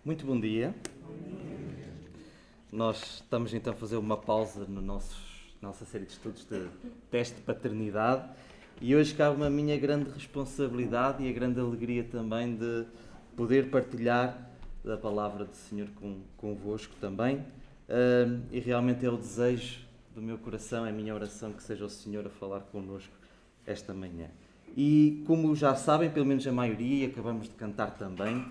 Muito bom dia. Nós estamos então a fazer uma pausa na nossa série de estudos de teste de paternidade e hoje cabe-me a minha grande responsabilidade e a grande alegria também de poder partilhar a palavra do Senhor convosco também. E realmente é o desejo do meu coração, é a minha oração que seja o Senhor a falar connosco esta manhã. E como já sabem, pelo menos a maioria, e acabamos de cantar também,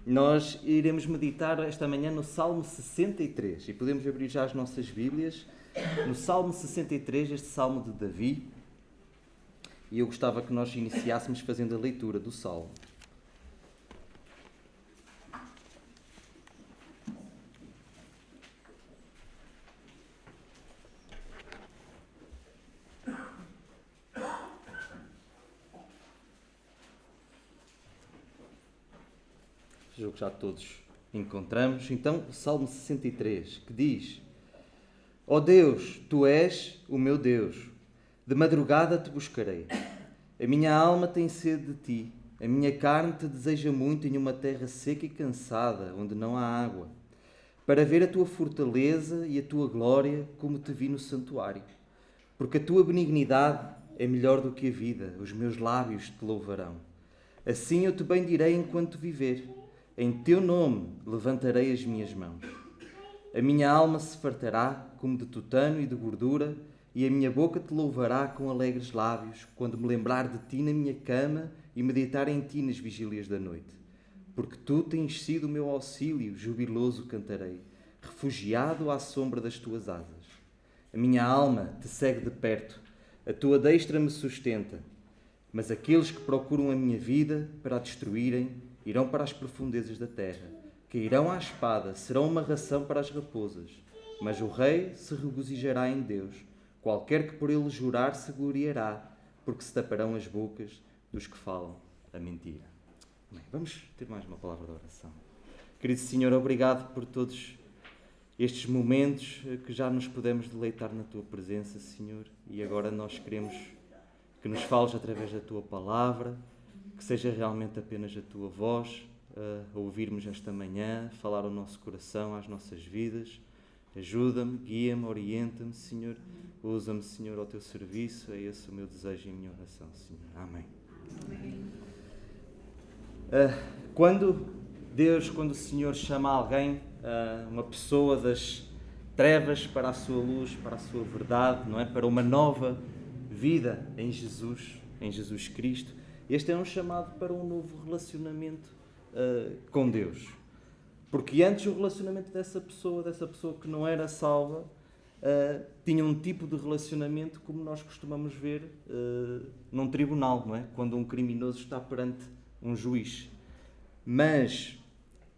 nós iremos meditar esta manhã no Salmo 63 e podemos abrir já as nossas Bíblias no Salmo 63, este Salmo de Davi, e eu gostava que nós iniciássemos fazendo a leitura do Salmo. Jogo já todos encontramos. Então, o Salmo 63, que diz: Ó Deus, Tu és o meu Deus, de madrugada Te buscarei. A minha alma tem sede de Ti, a minha carne Te deseja muito em uma terra seca e cansada, onde não há água, para ver a Tua fortaleza e a Tua glória, como Te vi no santuário. Porque a Tua benignidade é melhor do que a vida, os meus lábios Te louvarão. Assim eu Te bendirei enquanto viver. Em Teu nome levantarei as minhas mãos. A minha alma se fartará como de tutano e de gordura, e a minha boca Te louvará com alegres lábios, quando me lembrar de Ti na minha cama e meditar em Ti nas vigílias da noite. Porque Tu tens sido o meu auxílio, jubiloso cantarei, refugiado à sombra das Tuas asas. A minha alma Te segue de perto, a Tua destra me sustenta. Mas aqueles que procuram a minha vida para a destruírem irão para as profundezas da terra. Cairão à espada, serão uma ração para as raposas. Mas o rei se regozijará em Deus. Qualquer que por ele jurar se gloriará, porque se taparão as bocas dos que falam a mentira. Bem, vamos ter mais uma palavra de oração. Querido Senhor, obrigado por todos estes momentos que já nos podemos deleitar na Tua presença, Senhor. E agora nós queremos que nos fales através da Tua palavra, que seja realmente apenas a Tua voz a ouvirmos esta manhã, falar ao nosso coração, às nossas vidas. Ajuda-me, guia-me, orienta-me, Senhor. Usa-me, Senhor, ao Teu serviço. É esse o meu desejo e a minha oração, Senhor. Amém. Quando o Senhor chama alguém, uma pessoa das trevas para a sua luz, para a sua verdade, não é? Para uma nova vida em Jesus Cristo, este é um chamado para um novo relacionamento com Deus. Porque antes o relacionamento dessa pessoa que não era salva, tinha um tipo de relacionamento como nós costumamos ver num tribunal, não é? Quando um criminoso está perante um juiz. Mas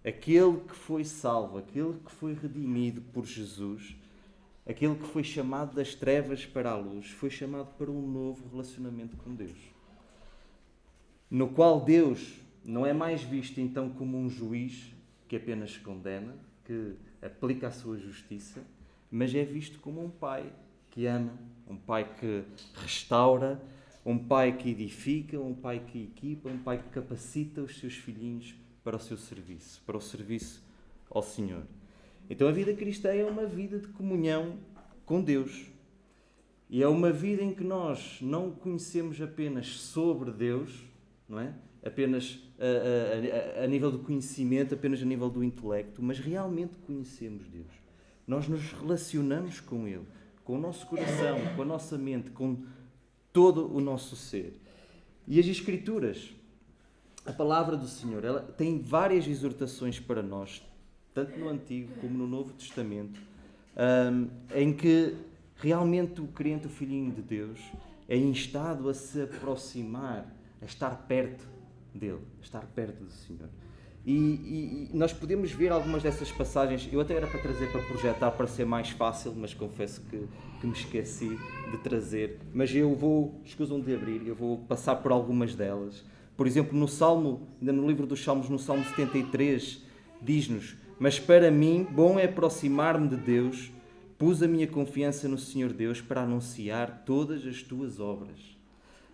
aquele que foi salvo, aquele que foi redimido por Jesus, aquele que foi chamado das trevas para a luz, foi chamado para um novo relacionamento com Deus. No qual Deus não é mais visto então como um juiz que apenas condena, que aplica a sua justiça, mas é visto como um pai que ama, um pai que restaura, um pai que edifica, um pai que equipa, um pai que capacita os seus filhinhos para o seu serviço, para o serviço ao Senhor. Então a vida cristã é uma vida de comunhão com Deus. E é uma vida em que nós não conhecemos apenas sobre Deus, não é? Apenas a nível do conhecimento, apenas a nível do intelecto, mas realmente conhecemos Deus. Nós nos relacionamos com Ele, com o nosso coração, com a nossa mente, com todo o nosso ser. E as Escrituras, a palavra do Senhor, ela tem várias exortações para nós, tanto no Antigo como no Novo Testamento, em que realmente o crente, o filhinho de Deus, é instado a se aproximar, a estar perto dele, a estar perto do Senhor. E nós podemos ver algumas dessas passagens. Eu até era para trazer para projetar para ser mais fácil, mas confesso que me esqueci de trazer. Mas eu vou, escusam de abrir, eu vou passar por algumas delas. Por exemplo, no Salmo, ainda no livro dos Salmos, no Salmo 73, diz-nos: Mas para mim, bom é aproximar-me de Deus, pus a minha confiança no Senhor Deus para anunciar todas as tuas obras.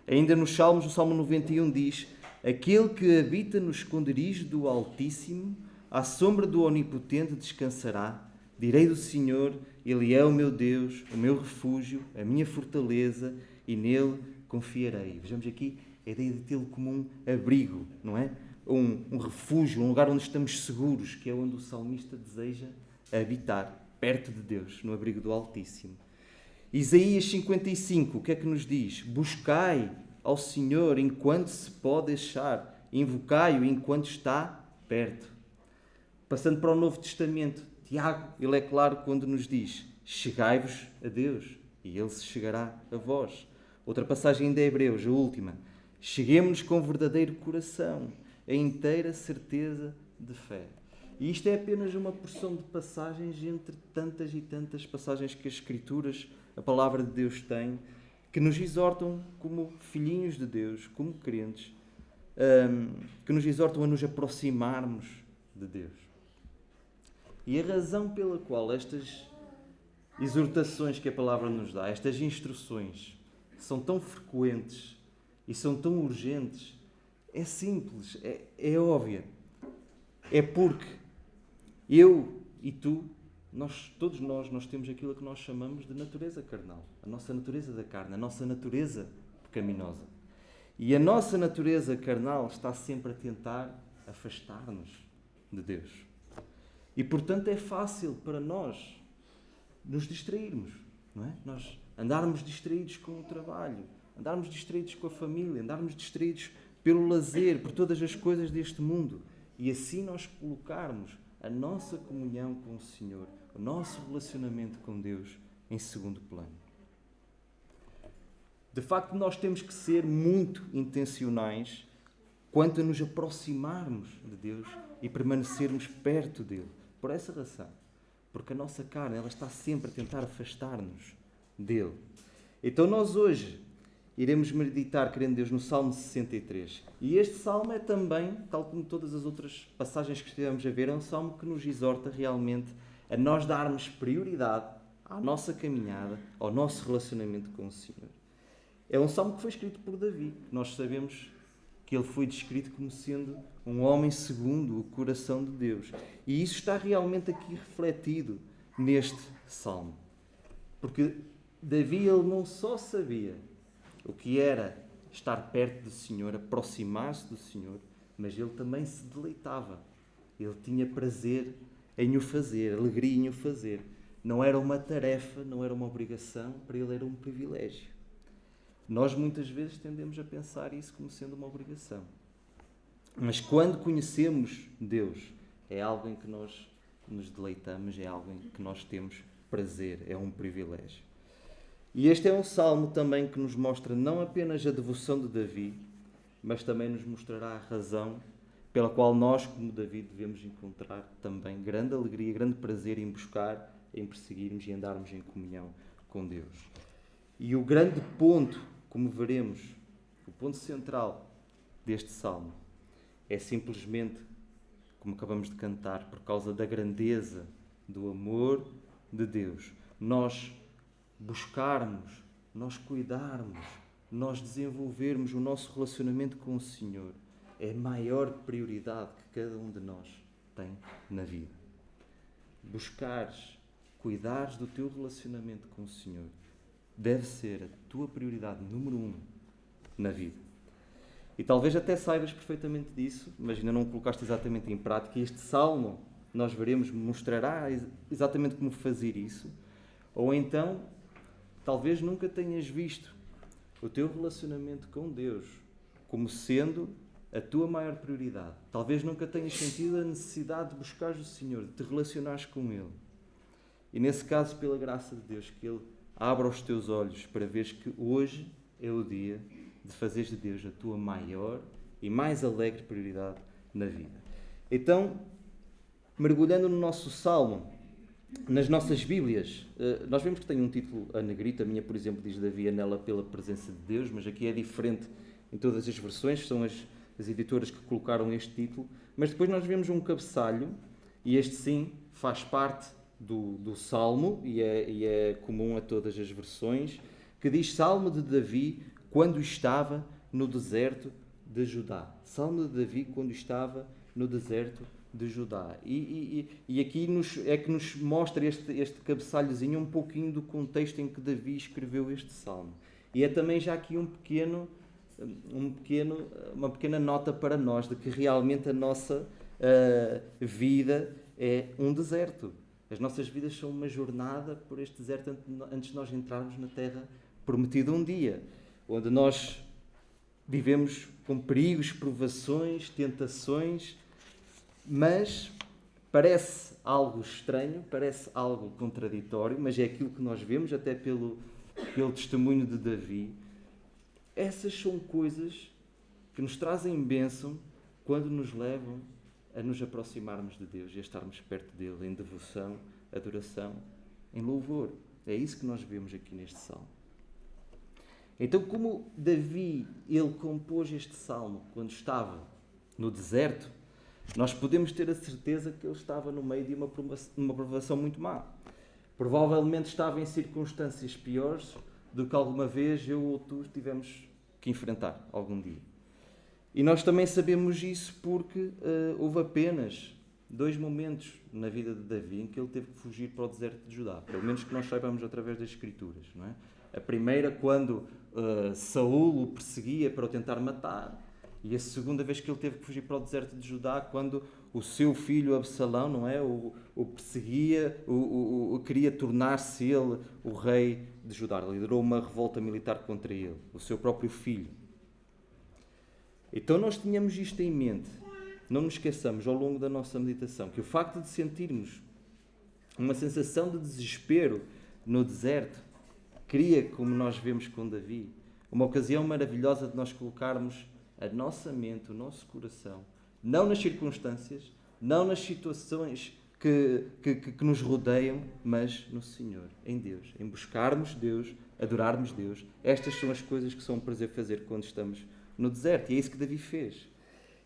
Ainda nos Salmos, no Salmo 91 diz: Aquele que habita no esconderijo do Altíssimo à sombra do Onipotente descansará. Direi do Senhor, Ele é o meu Deus, o meu refúgio, a minha fortaleza, e nele confiarei. Vejamos aqui a ideia de tê-lo como um abrigo, não é? Um refúgio, um lugar onde estamos seguros, que é onde o salmista deseja habitar, perto de Deus, no abrigo do Altíssimo. Isaías 55, o que é que nos diz? Buscai ao Senhor enquanto se pode achar, invocai-o enquanto está perto. Passando para o Novo Testamento, Tiago, ele é claro quando nos diz: chegai-vos a Deus e Ele se chegará a vós. Outra passagem ainda é Hebreus, a última. Cheguemos-nos com verdadeiro coração, a inteira certeza de fé. E isto é apenas uma porção de passagens entre tantas e tantas passagens que as Escrituras, a Palavra de Deus tem, que nos exortam como filhinhos de Deus, como crentes, que nos exortam a nos aproximarmos de Deus. E a razão pela qual estas exortações que a Palavra nos dá, estas instruções, são tão frequentes e são tão urgentes, é simples, é óbvia. É porque eu e tu, todos nós temos aquilo que nós chamamos de natureza carnal. A nossa natureza da carne, a nossa natureza pecaminosa. E a nossa natureza carnal está sempre a tentar afastar-nos de Deus. E, portanto, é fácil para nós nos distrairmos, não é? Nós andarmos distraídos com o trabalho, andarmos distraídos com a família, andarmos distraídos pelo lazer, por todas as coisas deste mundo. E assim nós colocarmos a nossa comunhão com o Senhor, o nosso relacionamento com Deus em segundo plano. De facto, nós temos que ser muito intencionais quanto a nos aproximarmos de Deus e permanecermos perto dele. Por essa razão. Porque a nossa carne, ela está sempre a tentar afastar-nos dele. Então nós hoje iremos meditar, querendo Deus, no Salmo 63. E este Salmo é também, tal como todas as outras passagens que estivemos a ver, é um Salmo que nos exorta realmente a nós darmos prioridade à nossa caminhada, ao nosso relacionamento com o Senhor. É um Salmo que foi escrito por Davi. Nós sabemos que ele foi descrito como sendo um homem segundo o coração de Deus. E isso está realmente aqui refletido neste Salmo. Porque Davi, ele não só sabia o que era estar perto do Senhor, aproximar-se do Senhor, mas ele também se deleitava. Ele tinha prazer em o fazer, alegria em o fazer. Não era uma tarefa, não era uma obrigação, para ele era um privilégio. Nós muitas vezes tendemos a pensar isso como sendo uma obrigação. Mas quando conhecemos Deus, é algo em que nós nos deleitamos, é algo em que nós temos prazer, é um privilégio. E este é um salmo também que nos mostra não apenas a devoção de Davi, mas também nos mostrará a razão pela qual nós, como Davi, devemos encontrar também grande alegria, grande prazer em buscar, em perseguirmos e andarmos em comunhão com Deus. E o grande ponto, como veremos, o ponto central deste salmo é simplesmente, como acabamos de cantar, por causa da grandeza do amor de Deus. Nós buscarmos, nós cuidarmos, nós desenvolvermos o nosso relacionamento com o Senhor é a maior prioridade que cada um de nós tem na vida. Buscares, cuidares do teu relacionamento com o Senhor deve ser a tua prioridade número 1 na vida. E talvez até saibas perfeitamente disso, mas ainda não o colocaste exatamente em prática. E este salmo, nós veremos, mostrará exatamente como fazer isso. Ou então, talvez nunca tenhas visto o teu relacionamento com Deus como sendo a tua maior prioridade. Talvez nunca tenhas sentido a necessidade de buscar o Senhor, de te relacionares com Ele. E nesse caso, pela graça de Deus, que Ele abra os teus olhos para veres que hoje é o dia de fazeres de Deus a tua maior e mais alegre prioridade na vida. Então, mergulhando no nosso Salmo, nas nossas Bíblias, nós vemos que tem um título a negrito. A minha, por exemplo, diz Davi anela pela presença de Deus, mas aqui é diferente em todas as versões, são as editoras que colocaram este título. Mas depois nós vemos um cabeçalho, e este sim faz parte do Salmo, e é comum a todas as versões, que diz Salmo de Davi quando estava no deserto de Judá. Salmo de Davi quando estava no deserto de Judá. E aqui é que nos mostra este cabeçalhozinho um pouquinho do contexto em que Davi escreveu este salmo. E é também já aqui uma pequena nota para nós de que realmente a nossa vida é um deserto. As nossas vidas são uma jornada por este deserto antes de nós entrarmos na terra prometida um dia, onde nós vivemos com perigos, provações, tentações, mas parece algo estranho, parece algo contraditório, mas é aquilo que nós vemos até pelo testemunho de Davi. Essas são coisas que nos trazem bênção quando nos levam a nos aproximarmos de Deus e a estarmos perto dele em devoção, adoração, em louvor. É isso que nós vemos aqui neste salmo. Então, como Davi, ele compôs este salmo quando estava no deserto, nós podemos ter a certeza que ele estava no meio de uma provação muito má. Provavelmente estava em circunstâncias piores do que alguma vez eu ou tu tivemos que enfrentar algum dia. E nós também sabemos isso porque houve apenas 2 momentos na vida de Davi em que ele teve que fugir para o deserto de Judá. Pelo menos que nós saibamos através das Escrituras, não é? A primeira, quando Saul o perseguia para o tentar matar. E a segunda vez que ele teve que fugir para o deserto de Judá, quando o seu filho Absalão, não é? o perseguia, queria tornar-se ele o rei de Judá. Liderou uma revolta militar contra ele, o seu próprio filho. Então nós tínhamos isto em mente. Não nos esqueçamos ao longo da nossa meditação que o facto de sentirmos uma sensação de desespero no deserto cria, como nós vemos com Davi, uma ocasião maravilhosa de nós colocarmos a nossa mente, o nosso coração, não nas circunstâncias, não nas situações que nos rodeiam, mas no Senhor, em Deus, em buscarmos Deus, adorarmos Deus. Estas são as coisas que são um prazer fazer quando estamos no deserto, e é isso que Davi fez.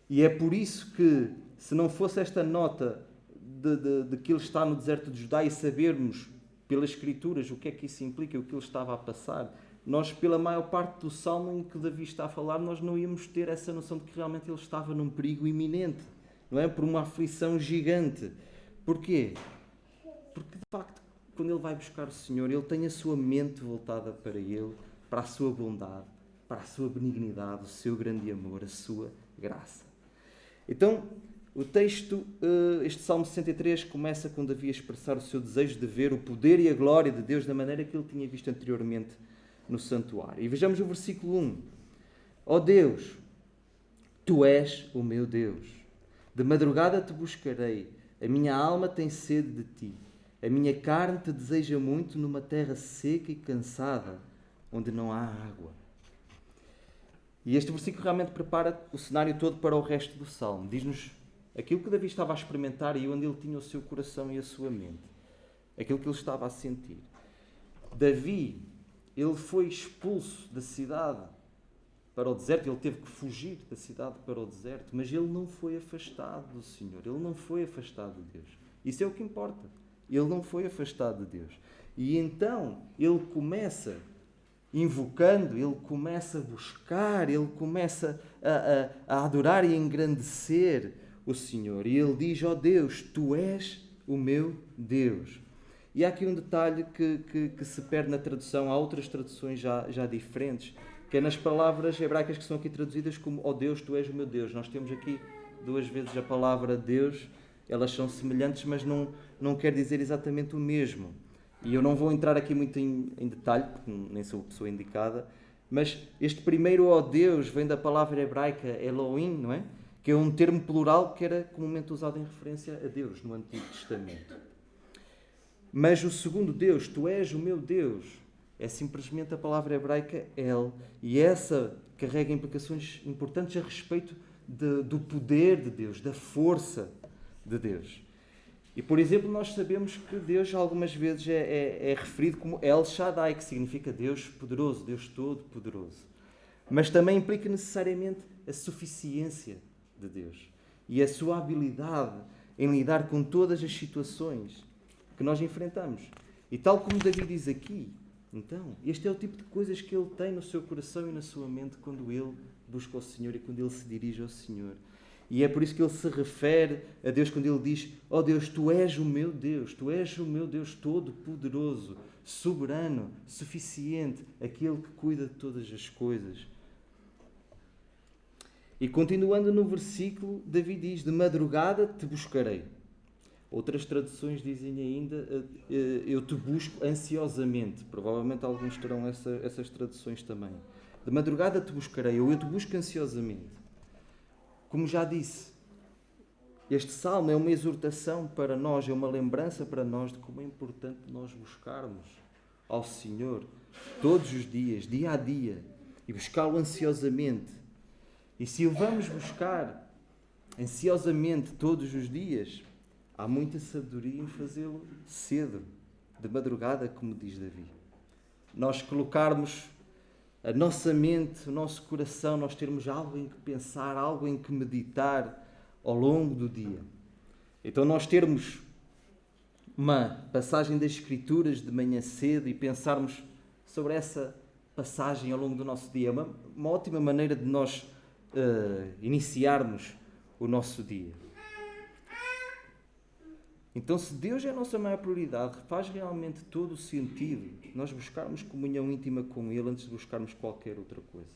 E é por isso que, se não fosse esta nota de que ele está no deserto de Judá e sabermos pelas Escrituras o que é que isso implica, o que ele estava a passar, nós, pela maior parte do salmo em que Davi está a falar, nós não íamos ter essa noção de que realmente ele estava num perigo iminente, não é? Por uma aflição gigante. Porquê? Porque, de facto, quando ele vai buscar o Senhor, ele tem a sua mente voltada para ele, para a sua bondade, para a sua benignidade, o seu grande amor, a sua graça. Então, o texto, este Salmo 63, começa com Davi a expressar o seu desejo de ver o poder e a glória de Deus da maneira que ele tinha visto anteriormente no santuário. E vejamos o versículo 1. Ó Deus, Tu és o meu Deus. De madrugada te buscarei. A minha alma tem sede de Ti. A minha carne te deseja muito numa terra seca e cansada, onde não há água. E este versículo realmente prepara o cenário todo para o resto do Salmo. Diz-nos aquilo que Davi estava a experimentar e onde ele tinha o seu coração e a sua mente. Aquilo que ele estava a sentir. Davi, ele foi expulso da cidade para o deserto. Ele teve que fugir da cidade para o deserto. Mas ele não foi afastado do Senhor. Ele não foi afastado de Deus. Isso é o que importa. Ele não foi afastado de Deus. E então, ele começa invocando, ele começa a buscar, ele começa a adorar e a engrandecer o Senhor. E ele diz, ó Deus, Tu és o meu Deus. E há aqui um detalhe que se perde na tradução. Há outras traduções já diferentes, que é nas palavras hebraicas que são aqui traduzidas como, ó Deus, Tu és o meu Deus. Nós temos aqui 2 vezes a palavra Deus. Elas são semelhantes, mas não quer dizer exatamente o mesmo. E eu não vou entrar aqui muito em detalhe, porque nem sou a pessoa indicada, mas este primeiro ó Deus vem da palavra hebraica Elohim, não é? Que é um termo plural que era comumente usado em referência a Deus no Antigo Testamento. Mas o segundo Deus, Tu és o meu Deus, é simplesmente a palavra hebraica El, e essa carrega implicações importantes a respeito do poder de Deus, da força de Deus. E, por exemplo, nós sabemos que Deus algumas vezes é referido como El Shaddai, que significa Deus poderoso, Deus todo-poderoso. Mas também implica necessariamente a suficiência de Deus e a sua habilidade em lidar com todas as situações que nós enfrentamos. E tal como Davi diz aqui, então, este é o tipo de coisas que ele tem no seu coração e na sua mente quando ele busca o Senhor e quando ele se dirige ao Senhor. E é por isso que ele se refere a Deus quando ele diz: ó Deus, tu és o meu Deus, tu és o meu Deus todo-poderoso, soberano, suficiente, aquele que cuida de todas as coisas. E continuando no versículo, Davi diz: de madrugada te buscarei. Outras traduções dizem ainda: eu te busco ansiosamente. Provavelmente alguns terão essas traduções também. De madrugada te buscarei, ou eu te busco ansiosamente. Como já disse, este salmo é uma exortação para nós, é uma lembrança para nós de como é importante nós buscarmos ao Senhor todos os dias, dia a dia, e buscá-lo ansiosamente. E se o vamos buscar ansiosamente todos os dias, há muita sabedoria em fazê-lo cedo, de madrugada, como diz Davi. Nós colocarmos a nossa mente, o nosso coração, nós termos algo em que pensar, algo em que meditar ao longo do dia. Então nós termos uma passagem das Escrituras de manhã cedo e pensarmos sobre essa passagem ao longo do nosso dia. É uma ótima maneira de nós iniciarmos o nosso dia. Então, se Deus é a nossa maior prioridade, faz realmente todo o sentido nós buscarmos comunhão íntima com Ele antes de buscarmos qualquer outra coisa.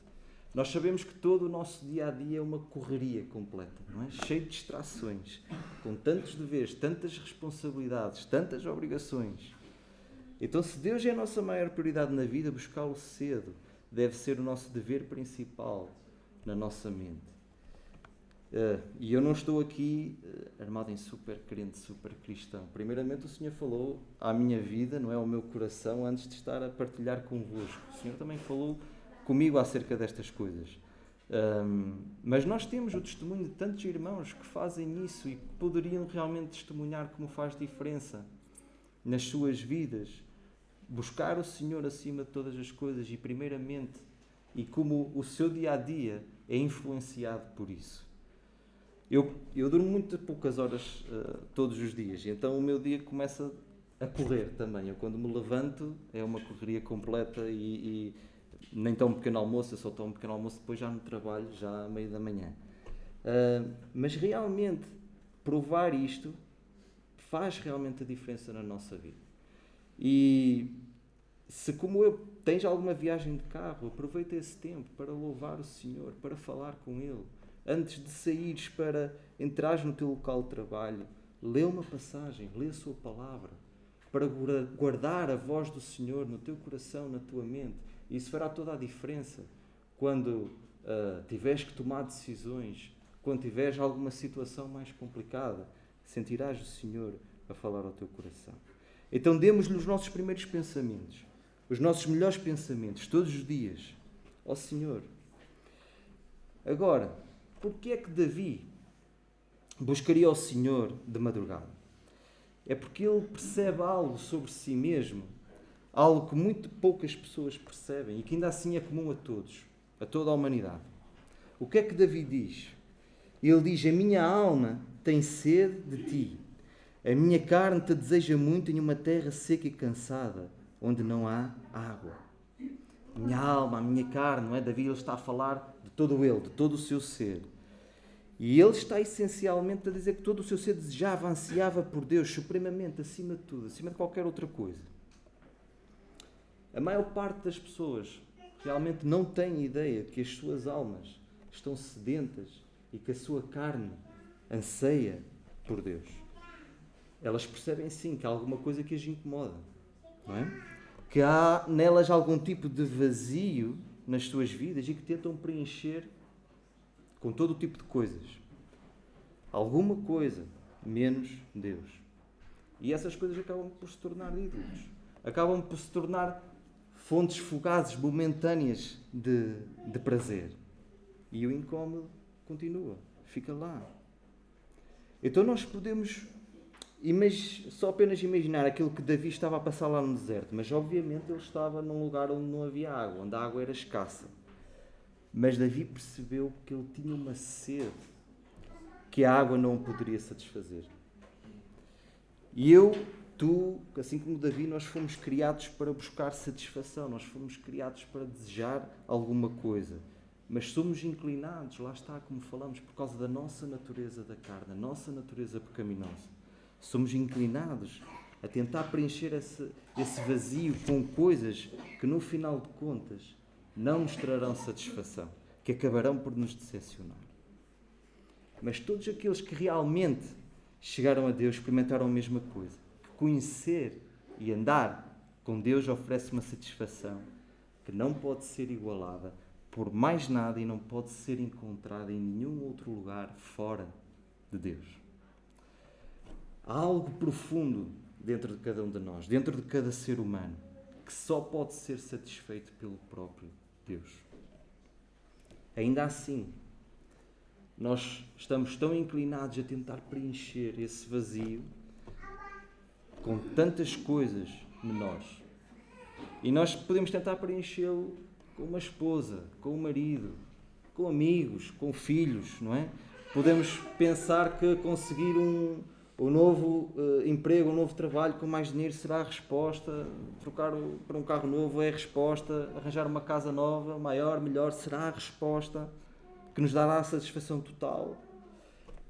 Nós sabemos que todo o nosso dia-a-dia é uma correria completa, não é? Cheio de distrações, com tantos deveres, tantas responsabilidades, tantas obrigações. Então, se Deus é a nossa maior prioridade na vida, buscá-lo cedo deve ser o nosso dever principal na nossa mente. E eu não estou aqui armado em super crente, super cristão. Primeiramente, o Senhor falou à minha vida, não é, ao meu coração, antes de estar a partilhar convosco. O Senhor também falou comigo acerca destas coisas. Mas nós temos o testemunho de tantos irmãos que fazem isso e que poderiam realmente testemunhar como faz diferença nas suas vidas. Buscar o Senhor acima de todas as coisas e, primeiramente, e como o seu dia-a-dia é influenciado por isso. Eu durmo muito poucas horas todos os dias, e então o meu dia começa a correr também. Eu, quando me levanto, é uma correria completa e nem tão pequeno almoço, eu só tomo um pequeno almoço depois já no trabalho, já à meia da manhã. Mas realmente, provar isto faz realmente a diferença na nossa vida. E se, como eu, tens alguma viagem de carro, aproveita esse tempo para louvar o Senhor, para falar com Ele. Antes de saíres para entrares no teu local de trabalho, lê uma passagem, lê a sua palavra, para guardar a voz do Senhor no teu coração, na tua mente. E isso fará toda a diferença quando tiveres que tomar decisões, quando tiveres alguma situação mais complicada, sentirás o Senhor a falar ao teu coração. Então demos-lhe os nossos primeiros pensamentos, os nossos melhores pensamentos, todos os dias, ao Senhor. Agora, porquê é que Davi buscaria ao Senhor de madrugada? É porque ele percebe algo sobre si mesmo, algo que muito poucas pessoas percebem e que ainda assim é comum a todos, a toda a humanidade. O que é que Davi diz? Ele diz: a minha alma tem sede de ti, a minha carne te deseja muito em uma terra seca e cansada, onde não há água. A minha alma, a minha carne, não é? Davi ele está a falar de todo ele, de todo o seu ser. E ele está essencialmente a dizer que todo o seu ser desejava, ansiava por Deus, supremamente, acima de tudo, acima de qualquer outra coisa. A maior parte das pessoas realmente não tem ideia de que as suas almas estão sedentas e que a sua carne anseia por Deus. Elas percebem sim que há alguma coisa que as incomoda, não é? Que há nelas algum tipo de vazio nas suas vidas e que tentam preencher com todo o tipo de coisas. Alguma coisa, menos Deus. E essas coisas acabam por se tornar ídolos. Acabam por se tornar fontes fugazes, momentâneas de prazer. E o incómodo continua, fica lá. Então nós podemos só apenas imaginar aquilo que Davi estava a passar lá no deserto, mas obviamente ele estava num lugar onde não havia água, onde a água era escassa. Mas Davi percebeu que ele tinha uma sede que a água não o poderia satisfazer. E tu, assim como Davi, nós fomos criados para buscar satisfação, nós fomos criados para desejar alguma coisa. Mas somos inclinados, lá está, como falamos, por causa da nossa natureza da carne, da nossa natureza pecaminosa. Somos inclinados a tentar preencher esse vazio com coisas que, no final de contas, não nos trarão satisfação, que acabarão por nos decepcionar. Mas todos aqueles que realmente chegaram a Deus experimentaram a mesma coisa. Que conhecer e andar com Deus oferece uma satisfação que não pode ser igualada por mais nada e não pode ser encontrada em nenhum outro lugar fora de Deus. Há algo profundo dentro de cada um de nós, dentro de cada ser humano, que só pode ser satisfeito pelo próprio Deus. Ainda assim, nós estamos tão inclinados a tentar preencher esse vazio com tantas coisas menores. E nós podemos tentar preenchê-lo com uma esposa, com um marido, com amigos, com filhos, não é? Podemos pensar que conseguir um novo emprego, um novo trabalho com mais dinheiro será a resposta, trocar para um carro novo é a resposta, arranjar uma casa nova, maior, melhor, será a resposta que nos dará a satisfação total.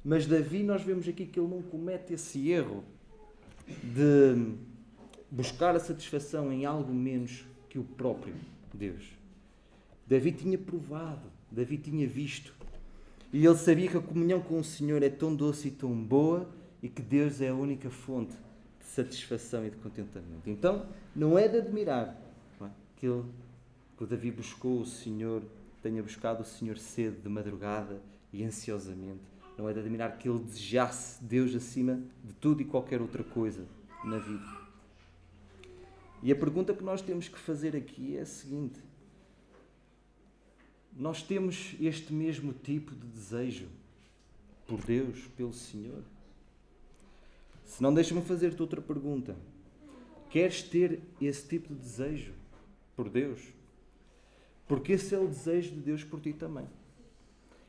Mas Davi, nós vemos aqui que ele não comete esse erro de buscar a satisfação em algo menos que o próprio Deus. Davi tinha provado, Davi tinha visto, e ele sabia que a comunhão com o Senhor é tão doce e tão boa e que Deus é a única fonte de satisfação e de contentamento. Então, não é de admirar, não é? Que o Davi buscou o Senhor, tenha buscado o Senhor cedo, de madrugada e ansiosamente. Não é de admirar que ele desejasse Deus acima de tudo e qualquer outra coisa na vida. E a pergunta que nós temos que fazer aqui é a seguinte: nós temos este mesmo tipo de desejo por Deus, pelo Senhor? Se não, deixa-me fazer-te outra pergunta. Queres ter esse tipo de desejo por Deus? Porque esse é o desejo de Deus por ti também.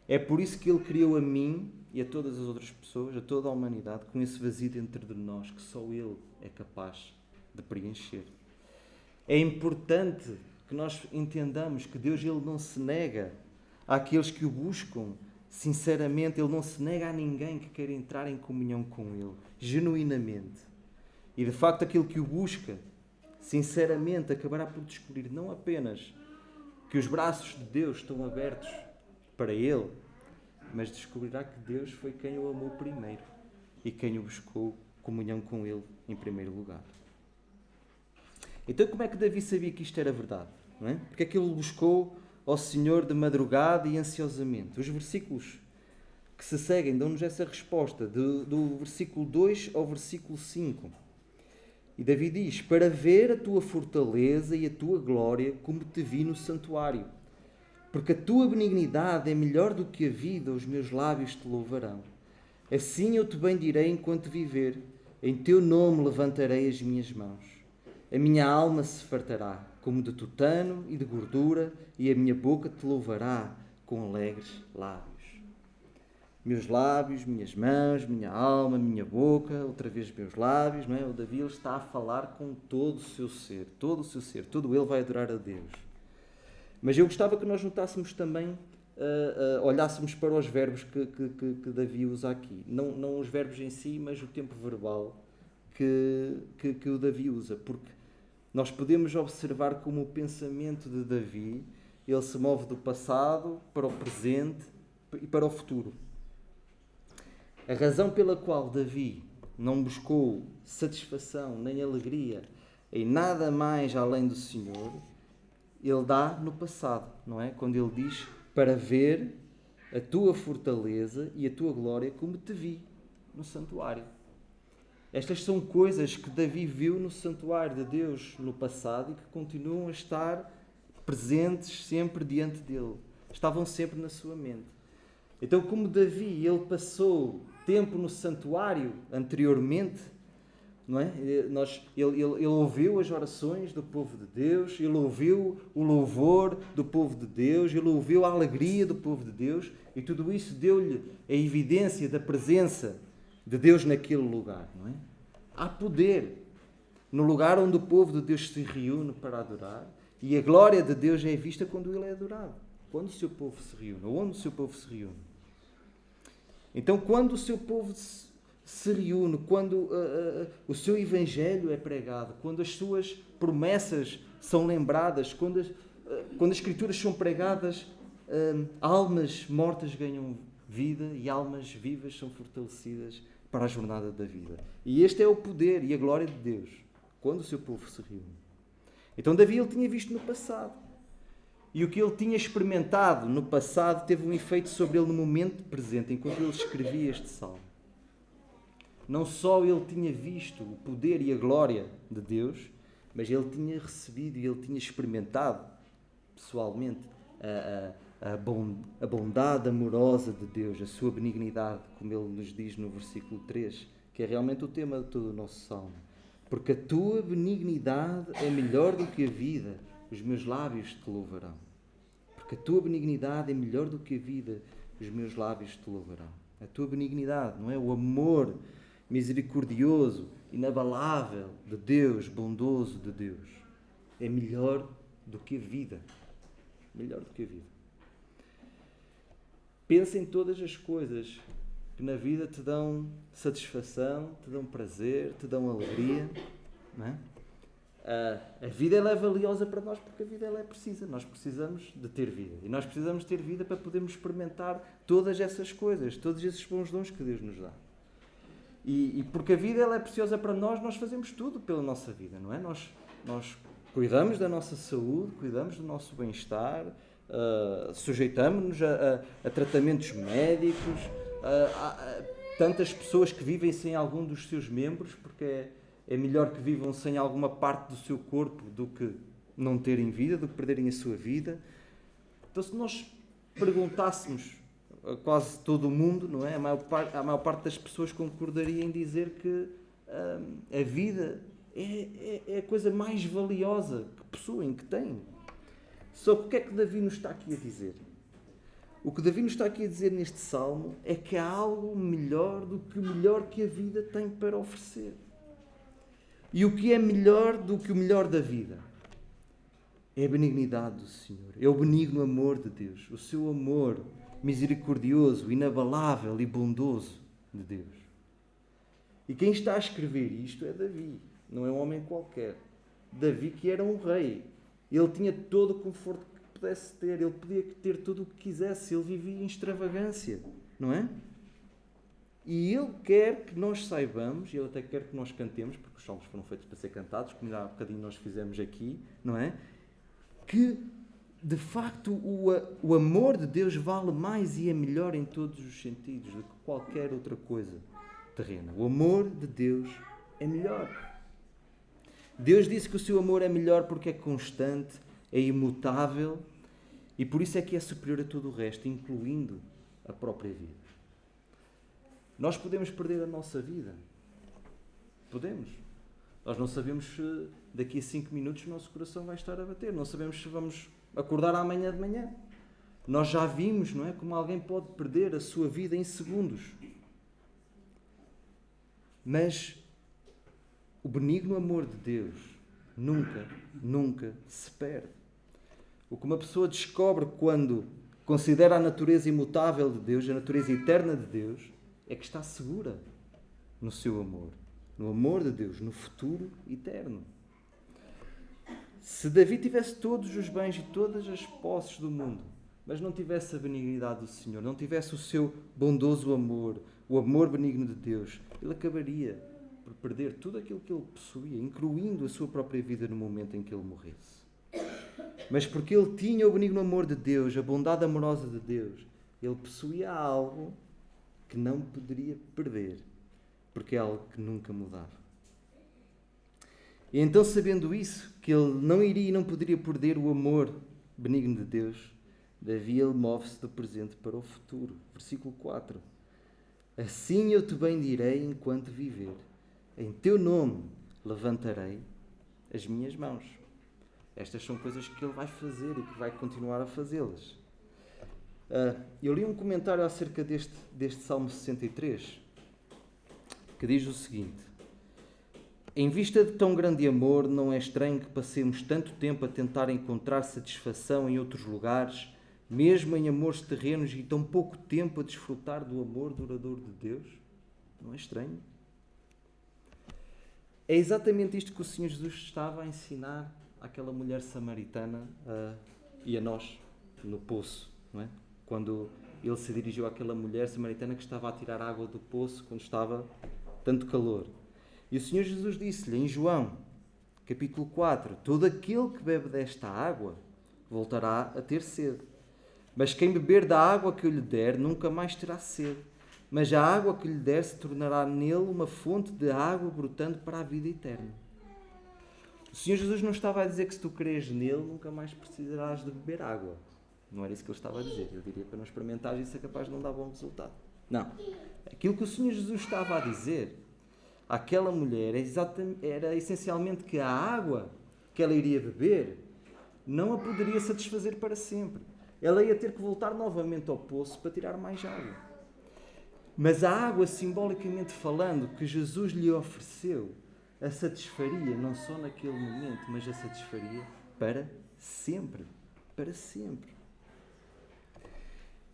É por isso que Ele criou a mim e a todas as outras pessoas, a toda a humanidade, com esse vazio dentro de nós que só Ele é capaz de preencher. É importante que nós entendamos que Deus, Ele não se nega àqueles que o buscam sinceramente. Ele não se nega a ninguém que queira entrar em comunhão com Ele, genuinamente. E de facto aquele que o busca sinceramente acabará por descobrir não apenas que os braços de Deus estão abertos para ele, mas descobrirá que Deus foi quem o amou primeiro e quem o buscou comunhão com Ele em primeiro lugar. Então como é que Davi sabia que isto era verdade? Não é? Porque é que ele buscou ao Senhor de madrugada e ansiosamente? Os versículos que se seguem dão-nos essa resposta, do versículo 2 ao versículo 5. E Davi diz: para ver a tua fortaleza e a tua glória, como te vi no santuário. Porque a tua benignidade é melhor do que a vida, os meus lábios te louvarão. Assim eu te bendirei enquanto viver, em teu nome levantarei as minhas mãos. A minha alma se fartará, como de tutano e de gordura, e a minha boca te louvará com alegres lábios. Meus lábios, minhas mãos, minha alma, minha boca, outra vez meus lábios, não é? O Davi, ele está a falar com todo o seu ser, todo ele vai adorar a Deus. Mas eu gostava que nós notássemos também, olhássemos para os verbos que Davi usa aqui. Não os verbos em si, mas o tempo verbal que o Davi usa. Porque nós podemos observar como o pensamento de Davi, ele se move do passado para o presente e para o futuro. A razão pela qual Davi não buscou satisfação nem alegria em nada mais além do Senhor, ele dá no passado, não é? Quando ele diz: para ver a tua fortaleza e a tua glória como te vi no santuário. Estas são coisas que Davi viu no santuário de Deus no passado e que continuam a estar presentes sempre diante dele. Estavam sempre na sua mente. Então, como Davi, ele passou tempo no santuário anteriormente, não é? Ele ouviu as orações do povo de Deus, ele ouviu o louvor do povo de Deus, ele ouviu a alegria do povo de Deus, e tudo isso deu-lhe a evidência da presença de Deus naquele lugar, não é? Há poder no lugar onde o povo de Deus se reúne para adorar, e a glória de Deus é vista quando ele é adorado. Quando o seu povo se reúne, ou onde o seu povo se reúne. Então, quando o seu povo se reúne, quando o seu evangelho é pregado, quando as suas promessas são lembradas, quando as escrituras são pregadas, almas mortas ganham vida e almas vivas são fortalecidas para a jornada da vida. E este é o poder e a glória de Deus, quando o seu povo se reúne. Então Davi ele tinha visto no passado. E o que ele tinha experimentado no passado teve um efeito sobre ele no momento presente, enquanto ele escrevia este salmo. Não só ele tinha visto o poder e a glória de Deus, mas ele tinha recebido e ele tinha experimentado pessoalmente a bondade amorosa de Deus, a sua benignidade, como ele nos diz no versículo 3, que é realmente o tema de todo o nosso salmo. Porque a tua benignidade é melhor do que a vida, os meus lábios te louvarão. Porque a tua benignidade é melhor do que a vida, os meus lábios te louvarão. A tua benignidade, não é? O amor misericordioso, inabalável de Deus, bondoso de Deus, é melhor do que a vida. Melhor do que a vida. Pensa em todas as coisas que na vida te dão satisfação, te dão prazer, te dão alegria, não é? A vida ela é valiosa para nós porque a vida ela é precisa. Nós precisamos de ter vida. E nós precisamos ter vida para podermos experimentar todas essas coisas, todos esses bons dons que Deus nos dá. E porque a vida ela é preciosa para nós fazemos tudo pela nossa vida, não é? Nós cuidamos da nossa saúde, cuidamos do nosso bem-estar, sujeitamos-nos a tratamentos médicos, a tantas pessoas que vivem sem algum dos seus membros, porque é melhor que vivam sem alguma parte do seu corpo do que não terem vida, do que perderem a sua vida. Então, se nós perguntássemos a quase todo o mundo, não é? A maior parte das pessoas concordaria em dizer que a vida é a coisa mais valiosa que possuem, que têm. Só que o que é que Davi nos está aqui a dizer? O que Davi nos está aqui a dizer neste salmo é que há algo melhor do que o melhor que a vida tem para oferecer. E o que é melhor do que o melhor da vida? É a benignidade do Senhor, é o benigno amor de Deus, o seu amor misericordioso, inabalável e bondoso de Deus. E quem está a escrever isto é Davi, não é um homem qualquer. Davi que era um rei, ele tinha todo o conforto que pudesse ter, ele podia ter tudo o que quisesse, ele vivia em extravagância, não é? E ele quer que nós saibamos, e ele até quer que nós cantemos, porque os salmos foram feitos para ser cantados, como há bocadinho nós fizemos aqui, não é? Que, de facto, o amor de Deus vale mais e é melhor em todos os sentidos do que qualquer outra coisa terrena. O amor de Deus é melhor. Deus disse que o seu amor é melhor porque é constante, é imutável e por isso é que é superior a todo o resto, incluindo a própria vida. Nós podemos perder a nossa vida. Podemos. Nós não sabemos se daqui a 5 minutos o nosso coração vai estar a bater. Não sabemos se vamos acordar amanhã de manhã. Nós já vimos, não é? Como alguém pode perder a sua vida em segundos. Mas o benigno amor de Deus nunca se perde. O que uma pessoa descobre quando considera a natureza imutável de Deus, a natureza eterna de Deus, é que está segura no seu amor, no amor de Deus, no futuro eterno. Se Davi tivesse todos os bens e todas as posses do mundo, mas não tivesse a benignidade do Senhor, não tivesse o seu bondoso amor, o amor benigno de Deus, ele acabaria por perder tudo aquilo que ele possuía, incluindo a sua própria vida no momento em que ele morresse. Mas porque ele tinha o benigno amor de Deus, a bondade amorosa de Deus, ele possuía algo que não poderia perder, porque é algo que nunca mudava. E então, sabendo isso, que ele não iria e não poderia perder o amor benigno de Deus, Davi ele move-se do presente para o futuro. Versículo 4. Assim eu te bendirei enquanto viver. Em teu nome levantarei as minhas mãos. Estas são coisas que ele vai fazer e que vai continuar a fazê-las. Eu li um comentário acerca deste Salmo 63, que diz o seguinte: em vista de tão grande amor, não é estranho que passemos tanto tempo a tentar encontrar satisfação em outros lugares mesmo em amores terrenos e tão pouco tempo a desfrutar do amor duradouro de Deus? Não é estranho? É exatamente isto que o Senhor Jesus estava a ensinar àquela mulher samaritana e a nós, no poço, não é? Quando ele se dirigiu àquela mulher samaritana que estava a tirar água do poço quando estava tanto calor. E o Senhor Jesus disse-lhe em João, capítulo 4, todo aquele que bebe desta água voltará a ter sede. Mas quem beber da água que eu lhe der nunca mais terá sede. Mas a água que lhe der se tornará nele uma fonte de água brotando para a vida eterna. O Senhor Jesus não estava a dizer que se tu creres nele nunca mais precisarás de beber água. Não era isso que ele estava a dizer. Eu diria para não experimentares, isso é capaz de não dar bom resultado. Não. Aquilo que o Senhor Jesus estava a dizer àquela mulher era essencialmente que a água que ela iria beber não a poderia satisfazer para sempre. Ela ia ter que voltar novamente ao poço para tirar mais água. Mas a água, simbolicamente falando, que Jesus lhe ofereceu, a satisfaria não só naquele momento, mas a satisfaria para sempre. Para sempre.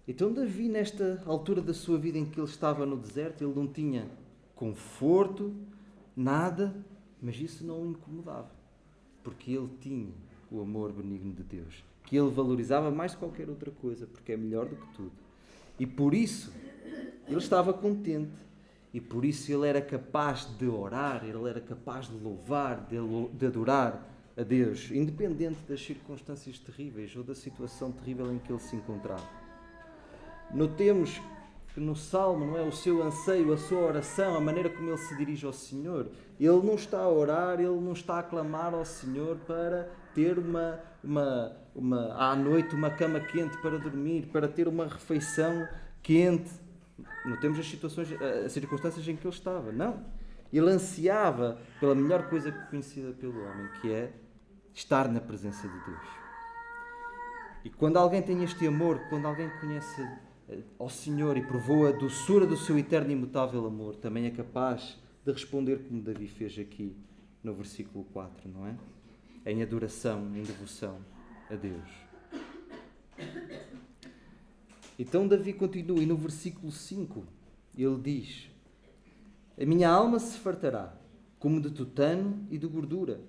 Então Davi, nesta altura da sua vida em que ele estava no deserto, ele não tinha conforto, nada, mas isso não o incomodava. Porque ele tinha o amor benigno de Deus, que ele valorizava mais de qualquer outra coisa, porque é melhor do que tudo. E por isso ele estava contente. E por isso ele era capaz de orar, ele era capaz de louvar, de adorar a Deus, independente das circunstâncias terríveis ou da situação terrível em que ele se encontrava. Notemos que no Salmo, não é, o seu anseio, a sua oração, a maneira como ele se dirige ao Senhor, ele não está a orar, ele não está a clamar ao Senhor para ter à noite uma cama quente para dormir, para ter uma refeição quente. Notemos as circunstâncias em que ele estava. Não. Ele ansiava pela melhor coisa conhecida pelo homem, que é estar na presença de Deus. E quando alguém tem este amor, quando alguém conhece ao Senhor e provou a doçura do seu eterno e imutável amor, também é capaz de responder como Davi fez aqui no versículo 4, não é? Em adoração, em devoção a Deus. Então Davi continua e no versículo 5 ele diz: a minha alma se fartará como de tutano e de gordura,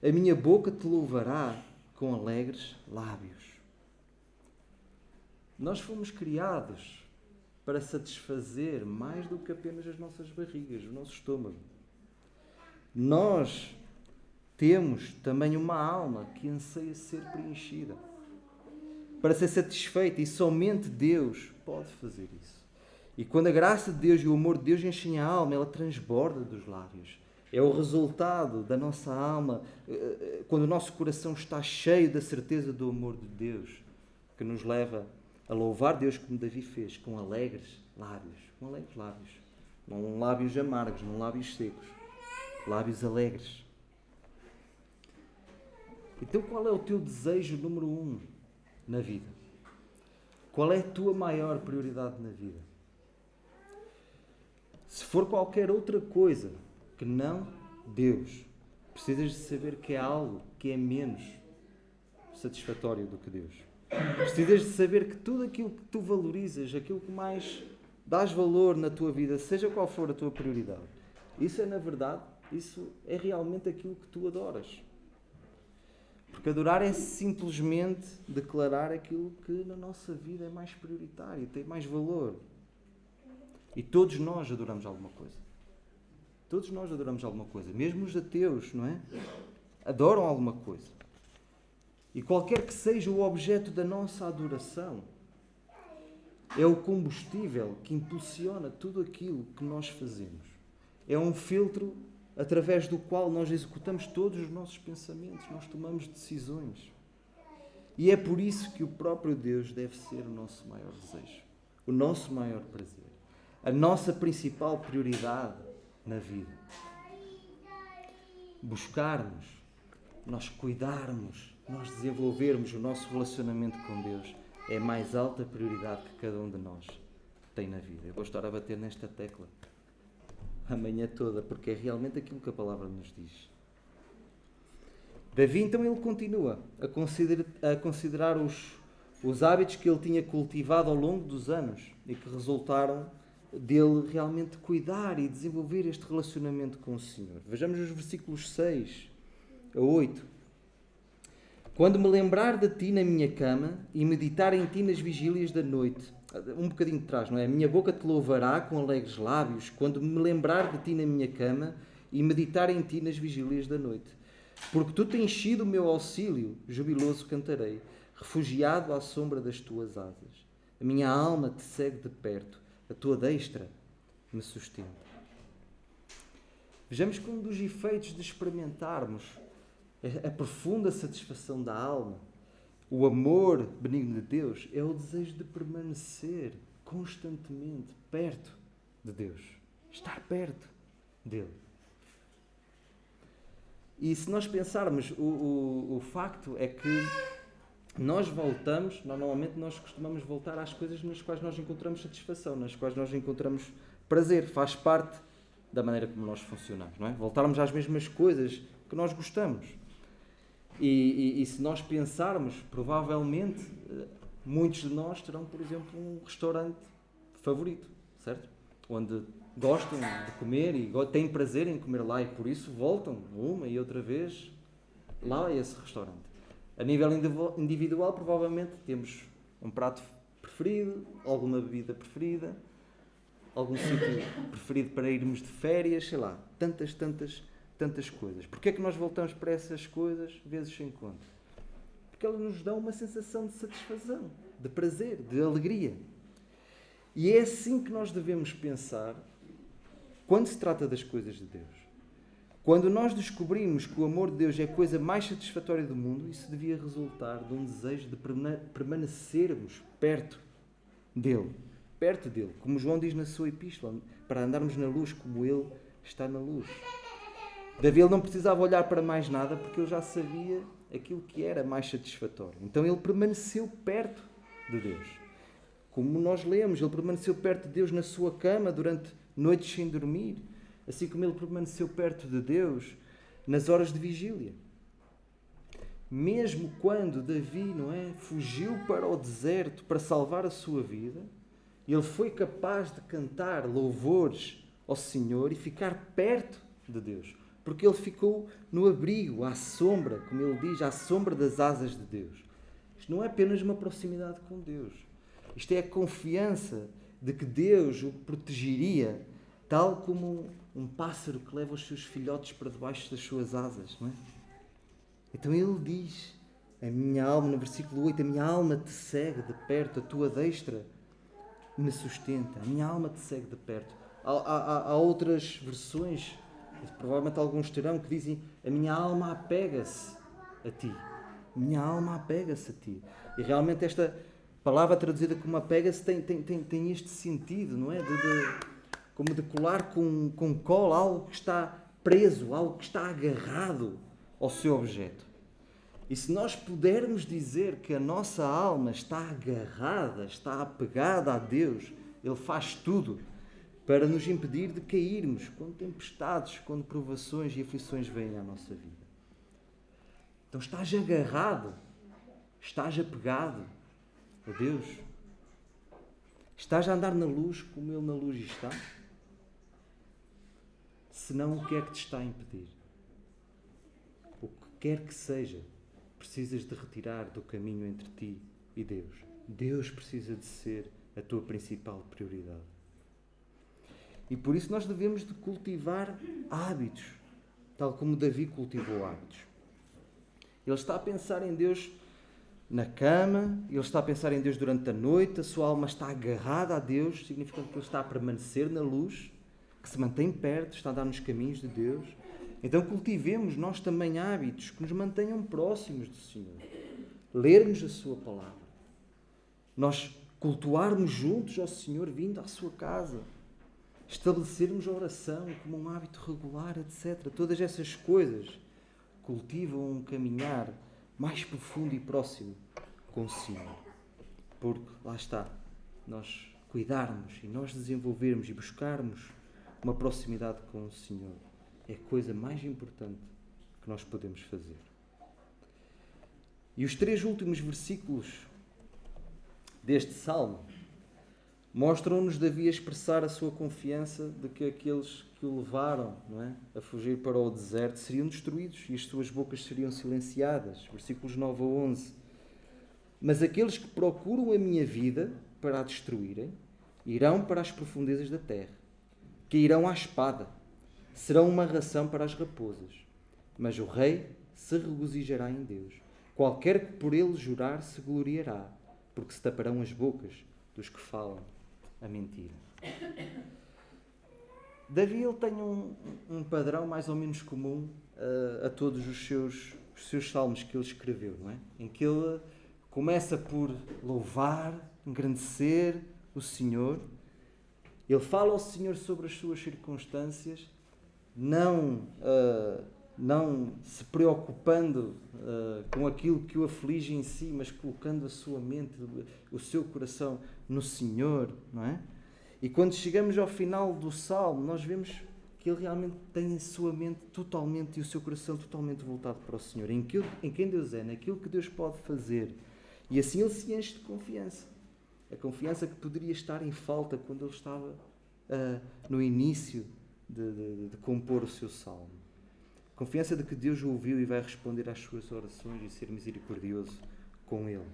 a minha boca te louvará com alegres lábios. Nós fomos criados para satisfazer mais do que apenas as nossas barrigas, o nosso estômago. Nós temos também uma alma que anseia ser preenchida, para ser satisfeita, e somente Deus pode fazer isso. E quando a graça de Deus e o amor de Deus enchem a alma, ela transborda dos lábios. É o resultado da nossa alma, quando o nosso coração está cheio da certeza do amor de Deus, que nos leva a louvar Deus como Davi fez, com alegres lábios. Com alegres lábios. Não lábios amargos, não lábios secos. Lábios alegres. Então qual é o teu desejo número 1 na vida? Qual é a tua maior prioridade na vida? Se for qualquer outra coisa que não Deus, precisas de saber que é algo que é menos satisfatório do que Deus. Precisas de saber que tudo aquilo que tu valorizas, aquilo que mais dás valor na tua vida, seja qual for a tua prioridade, isso é, na verdade, isso é realmente aquilo que tu adoras. Porque adorar é simplesmente declarar aquilo que na nossa vida é mais prioritário, tem mais valor. E todos nós adoramos alguma coisa. Todos nós adoramos alguma coisa. Mesmo os ateus, não é? Adoram alguma coisa. E qualquer que seja o objeto da nossa adoração, é o combustível que impulsiona tudo aquilo que nós fazemos. É um filtro através do qual nós executamos todos os nossos pensamentos, nós tomamos decisões. E é por isso que o próprio Deus deve ser o nosso maior desejo, o nosso maior prazer, a nossa principal prioridade na vida. Buscarmos, nós cuidarmos, nós desenvolvermos o nosso relacionamento com Deus é a mais alta prioridade que cada um de nós tem na vida. Eu vou estar a bater nesta tecla a manhã toda, porque é realmente aquilo que a palavra nos diz. Davi, então, ele continua a considerar Os hábitos que ele tinha cultivado ao longo dos anos e que resultaram dele realmente cuidar e desenvolver este relacionamento com o Senhor. Vejamos os versículos 6 a 8. Quando me lembrar de ti na minha cama e meditar em ti nas vigílias da noite. Um bocadinho de trás, não é? A minha boca te louvará com alegres lábios, quando me lembrar de ti na minha cama e meditar em ti nas vigílias da noite. Porque tu tens sido o meu auxílio, jubiloso cantarei, refugiado à sombra das tuas asas. A minha alma te segue de perto, a tua destra me sustenta. Vejamos que um dos efeitos de experimentarmos a profunda satisfação da alma, o amor benigno de Deus, é o desejo de permanecer constantemente perto de Deus. Estar perto dele. E se nós pensarmos, o facto é que normalmente nós costumamos voltar às coisas nas quais nós encontramos satisfação, nas quais nós encontramos prazer. Faz parte da maneira como nós funcionamos, não é? Voltarmos às mesmas coisas que nós gostamos. E se nós pensarmos, provavelmente, muitos de nós terão, por exemplo, um restaurante favorito, certo? Onde gostam de comer e têm prazer em comer lá e por isso voltam uma e outra vez lá a esse restaurante. A nível individual, provavelmente, temos um prato preferido, alguma bebida preferida, algum sítio preferido para irmos de férias, sei lá, tantas coisas. Porquê é que nós voltamos para essas coisas vezes sem conta? Porque elas nos dão uma sensação de satisfação, de prazer, de alegria. E é assim que nós devemos pensar quando se trata das coisas de Deus. Quando nós descobrimos que o amor de Deus é a coisa mais satisfatória do mundo, isso devia resultar de um desejo de permanecermos perto dele. Perto dele. Como João diz na sua epístola, para andarmos na luz como ele está na luz. Davi ele não precisava olhar para mais nada porque ele já sabia aquilo que era mais satisfatório. Então ele permaneceu perto de Deus. Como nós lemos, ele permaneceu perto de Deus na sua cama durante noites sem dormir. Assim como ele permaneceu perto de Deus nas horas de vigília. Mesmo quando Davi, fugiu para o deserto para salvar a sua vida, ele foi capaz de cantar louvores ao Senhor e ficar perto de Deus. Porque ele ficou no abrigo, à sombra, como ele diz, à sombra das asas de Deus. Isto não é apenas uma proximidade com Deus. Isto é a confiança de que Deus o protegeria, tal como um pássaro que leva os seus filhotes para debaixo das suas asas. Não é? Então ele diz, a minha alma, no versículo 8, a minha alma te segue de perto, a tua destra me sustenta. A minha alma te segue de perto. Há outras versões, provavelmente alguns terão, que dizem, a minha alma apega-se a ti. A minha alma apega-se a ti. E realmente esta palavra traduzida como apega-se tem este sentido, não é? Como de colar com cola algo que está preso, algo que está agarrado ao seu objeto. E se nós pudermos dizer que a nossa alma está agarrada, está apegada a Deus, Ele faz tudo para nos impedir de cairmos quando tempestades, quando provações e aflições vêm à nossa vida. Então estás agarrado, estás apegado a Deus? Estás a andar na luz como Ele na luz está? Senão, o que é que te está a impedir? O que quer que seja, precisas de retirar do caminho entre ti e Deus. Deus precisa de ser a tua principal prioridade. E por isso nós devemos de cultivar hábitos, tal como Davi cultivou hábitos. Ele está a pensar em Deus na cama, ele está a pensar em Deus durante a noite, a sua alma está agarrada a Deus, significando que ele está a permanecer na luz, que se mantém perto, está a andar nos caminhos de Deus. Então cultivemos nós também hábitos que nos mantenham próximos do Senhor. Lermos a sua palavra. Nós cultuarmos juntos ao Senhor vindo à sua casa. Estabelecermos a oração como um hábito regular, etc. Todas essas coisas cultivam um caminhar mais profundo e próximo com o Senhor. Porque, lá está, nós cuidarmos e nós desenvolvermos e buscarmos uma proximidade com o Senhor é a coisa mais importante que nós podemos fazer. E os 3 últimos versículos deste salmo mostram-nos Davi a expressar a sua confiança de que aqueles que o levaram, não é, a fugir para o deserto seriam destruídos e as suas bocas seriam silenciadas. Versículos 9 a 11. Mas aqueles que procuram a minha vida para a destruírem, irão para as profundezas da terra, cairão à espada, serão uma ração para as raposas. Mas o rei se regozijará em Deus. Qualquer que por ele jurar se gloriará, porque se taparão as bocas dos que falam a mentira. Davi ele tem um padrão mais ou menos comum a todos os seus salmos que ele escreveu, não é? Em que ele começa por louvar, engrandecer o Senhor. Ele fala ao Senhor sobre as suas circunstâncias, não se preocupando com aquilo que o aflige em si, mas colocando a sua mente, o seu coração no Senhor, não é? E quando chegamos ao final do Salmo, nós vemos que ele realmente tem a sua mente totalmente e o seu coração totalmente voltado para o Senhor, em quem Deus é, naquilo que Deus pode fazer. E assim ele se enche de confiança. A confiança que poderia estar em falta quando ele estava no início de compor o seu salmo. Confiança de que Deus o ouviu e vai responder às suas orações e ser misericordioso com ele.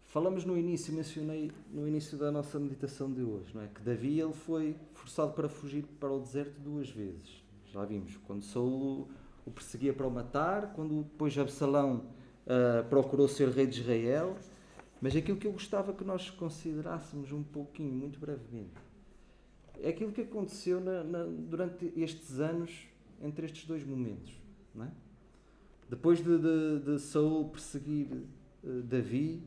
Falamos no início, mencionei no início da nossa meditação de hoje, não é? Que Davi ele foi forçado para fugir para o deserto 2 vezes. Já vimos, quando Saul o perseguia para o matar, quando depois Absalão procurou ser rei de Israel. Mas aquilo que eu gostava que nós considerássemos um pouquinho, muito brevemente, é aquilo que aconteceu durante estes anos, entre estes 2 momentos. Não é? Depois de Saul perseguir Davi,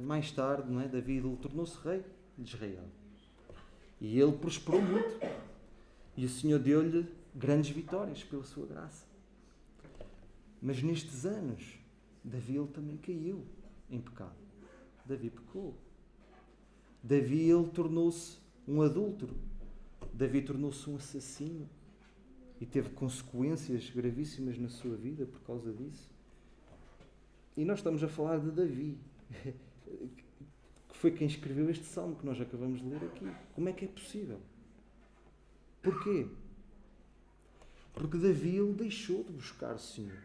mais tarde, não é? Davi ele tornou-se rei de Israel. E ele prosperou muito. E o Senhor deu-lhe grandes vitórias pela sua graça. Mas nestes anos, Davi ele também caiu em pecado. Davi pecou. Davi ele tornou-se um adúltero. Davi tornou-se um assassino. E teve consequências gravíssimas na sua vida por causa disso. E nós estamos a falar de Davi, que foi quem escreveu este salmo que nós acabamos de ler aqui. Como é que é possível? Porquê? Porque Davi ele deixou de buscar o Senhor.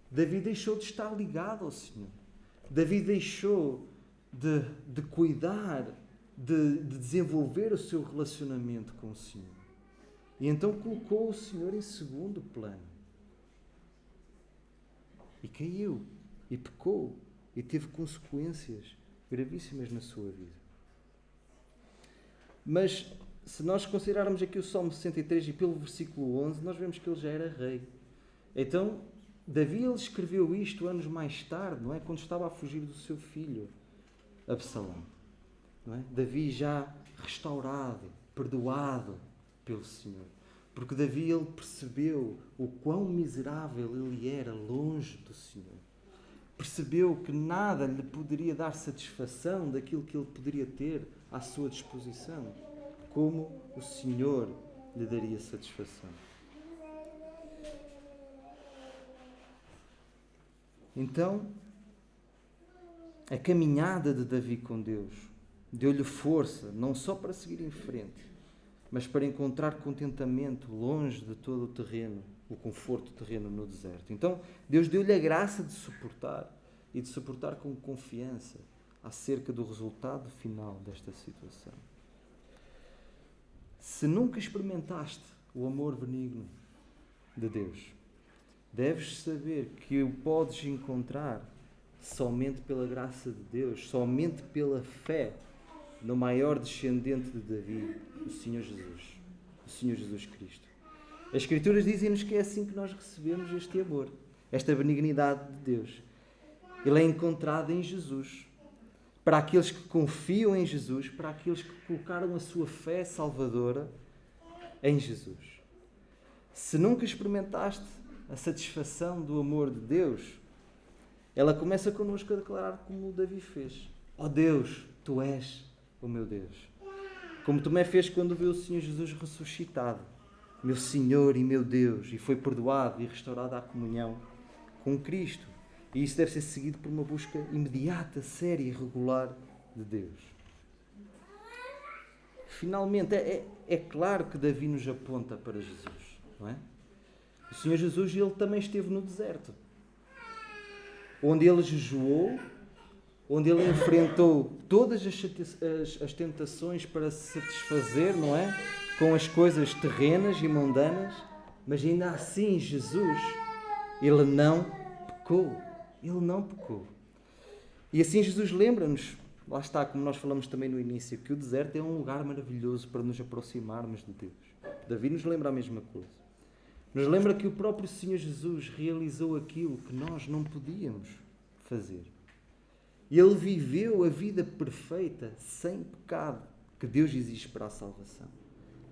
Davi deixou de estar ligado ao Senhor. Davi deixou de cuidar, de desenvolver o seu relacionamento com o Senhor. E então colocou o Senhor em segundo plano. E caiu, e pecou, e teve consequências gravíssimas na sua vida. Mas, se nós considerarmos aqui o Salmo 63 e pelo versículo 11, nós vemos que ele já era rei. Então, Davi ele escreveu isto anos mais tarde, não é? Quando estava a fugir do seu filho, Absalão. Não é? Davi já restaurado, perdoado pelo Senhor. Porque Davi ele percebeu o quão miserável ele era longe do Senhor. Percebeu que nada lhe poderia dar satisfação daquilo que ele poderia ter à sua disposição, como o Senhor lhe daria satisfação. Então, a caminhada de Davi com Deus deu-lhe força, não só para seguir em frente, mas para encontrar contentamento longe de todo o terreno, o conforto terreno no deserto. Então, Deus deu-lhe a graça de suportar, e de suportar com confiança acerca do resultado final desta situação. Se nunca experimentaste o amor benigno de Deus, deves saber que o podes encontrar somente pela graça de Deus, somente pela fé no maior descendente de Davi, o Senhor Jesus Cristo. As Escrituras dizem-nos que é assim que nós recebemos este amor, esta benignidade de Deus. Ele é encontrado em Jesus. Para aqueles que confiam em Jesus, para aqueles que colocaram a sua fé salvadora em Jesus. Se nunca experimentaste a satisfação do amor de Deus, ela começa connosco a declarar como o Davi fez. Ó Deus, Tu és o meu Deus. Como Tomé fez quando viu o Senhor Jesus ressuscitado. Meu Senhor e meu Deus. E foi perdoado e restaurado à comunhão com Cristo. E isso deve ser seguido por uma busca imediata, séria e regular de Deus. Finalmente, é claro que Davi nos aponta para Jesus, não é? O Senhor Jesus, ele também esteve no deserto, onde ele jejuou, onde ele enfrentou todas as tentações para se satisfazer, não é? Com as coisas terrenas e mundanas, mas ainda assim Jesus, ele não pecou. Ele não pecou. E assim Jesus lembra-nos, lá está, como nós falamos também no início, que o deserto é um lugar maravilhoso para nos aproximarmos de Deus. Davi nos lembra a mesma coisa. Nos lembra que o próprio Senhor Jesus realizou aquilo que nós não podíamos fazer. Ele viveu a vida perfeita, sem pecado, que Deus exige para a salvação.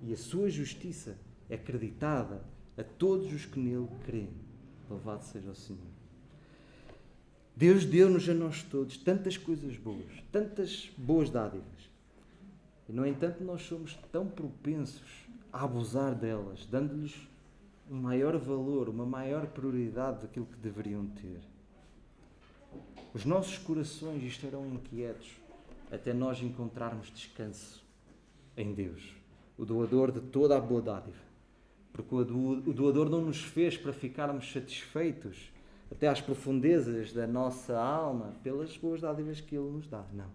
E a sua justiça é acreditada a todos os que nele creem. Louvado seja o Senhor. Deus deu-nos a nós todos tantas coisas boas, tantas boas dádivas. E, no entanto, nós somos tão propensos a abusar delas, dando-lhes um maior valor, uma maior prioridade daquilo que deveriam ter. Os nossos corações estarão inquietos até nós encontrarmos descanso em Deus, o doador de toda a boa dádiva. Porque o doador não nos fez para ficarmos satisfeitos até às profundezas da nossa alma pelas boas dádivas que Ele nos dá. Não.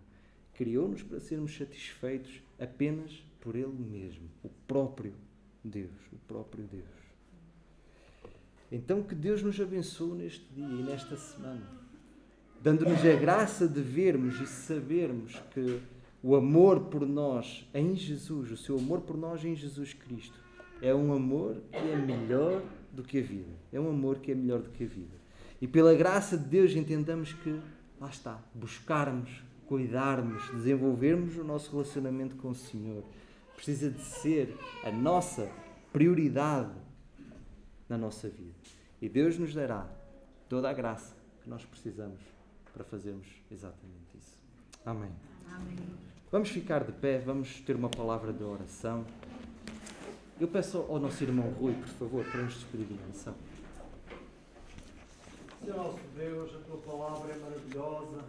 Criou-nos para sermos satisfeitos apenas por Ele mesmo, o próprio Deus, o próprio Deus. Então que Deus nos abençoe neste dia e nesta semana, dando-nos a graça de vermos e sabermos que o amor por nós em Jesus, o seu amor por nós em Jesus Cristo, é um amor que é melhor do que a vida. É um amor que é melhor do que a vida. E pela graça de Deus entendamos que, lá está, buscarmos, cuidarmos, desenvolvermos o nosso relacionamento com o Senhor precisa de ser a nossa prioridade na nossa vida. E Deus nos dará toda a graça que nós precisamos para fazermos exatamente isso. Amém. Amém. Vamos ficar de pé, vamos ter uma palavra de oração. Eu peço ao nosso irmão Rui, por favor, para nos despedir de oração. Senhor nosso Deus, a Tua palavra é maravilhosa,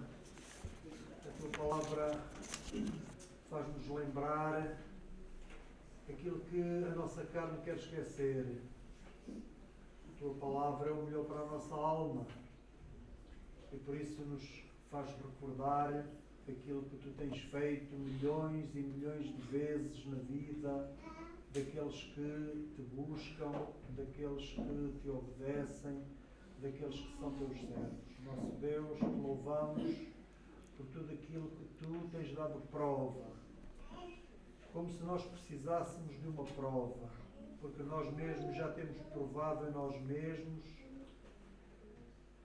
a Tua palavra faz-nos lembrar aquilo que a nossa carne quer esquecer. A Tua palavra é o melhor para a nossa alma e por isso nos faz recordar aquilo que Tu tens feito milhões e milhões de vezes na vida daqueles que Te buscam, daqueles que Te obedecem, daqueles que são Teus servos. Nosso Deus, Te louvamos por tudo aquilo que Tu tens dado prova, como se nós precisássemos de uma prova, porque nós mesmos já temos provado em nós mesmos,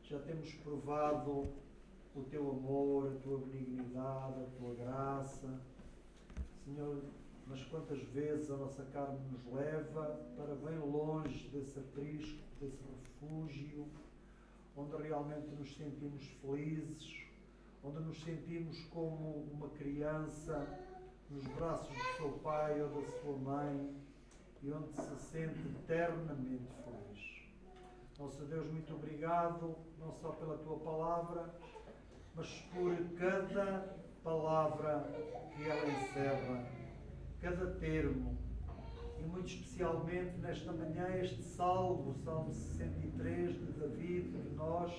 já temos provado o Teu amor, a Tua benignidade, a Tua graça. Senhor, mas quantas vezes a nossa carne nos leva para bem longe desse aprisco, desse refúgio, onde realmente nos sentimos felizes, onde nos sentimos como uma criança nos braços do seu pai ou da sua mãe e onde se sente eternamente feliz. Nosso Deus, muito obrigado, não só pela Tua palavra, mas por cada palavra que ela encerra, cada termo, e muito especialmente nesta manhã este salmo, o Salmo 63 de David, que nós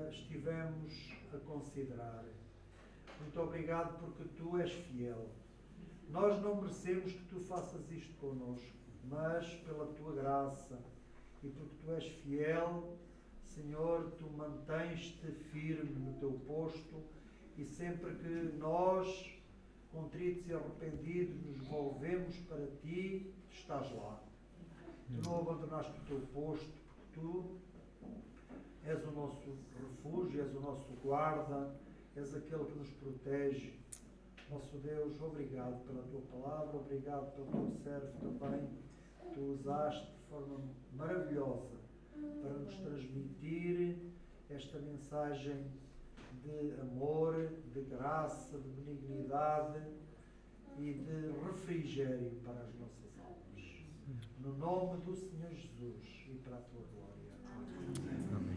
estivemos a considerar. Muito obrigado porque Tu és fiel. Nós não merecemos que Tu faças isto connosco, mas pela Tua graça e porque Tu és fiel, Senhor, Tu mantens-te firme no Teu posto e sempre que nós, contritos e arrependidos, nos volvemos para Ti, Tu estás lá. Tu não abandonaste o Teu posto, porque Tu és o nosso refúgio, és o nosso guarda, és aquele que nos protege. Nosso Deus, obrigado pela Tua palavra, obrigado pelo Teu servo também. Tu usaste de forma maravilhosa para nos transmitir esta mensagem de amor, de graça, de benignidade e de refrigério para as nossas almas. No nome do Senhor Jesus e para a Tua glória. Amém. Amém.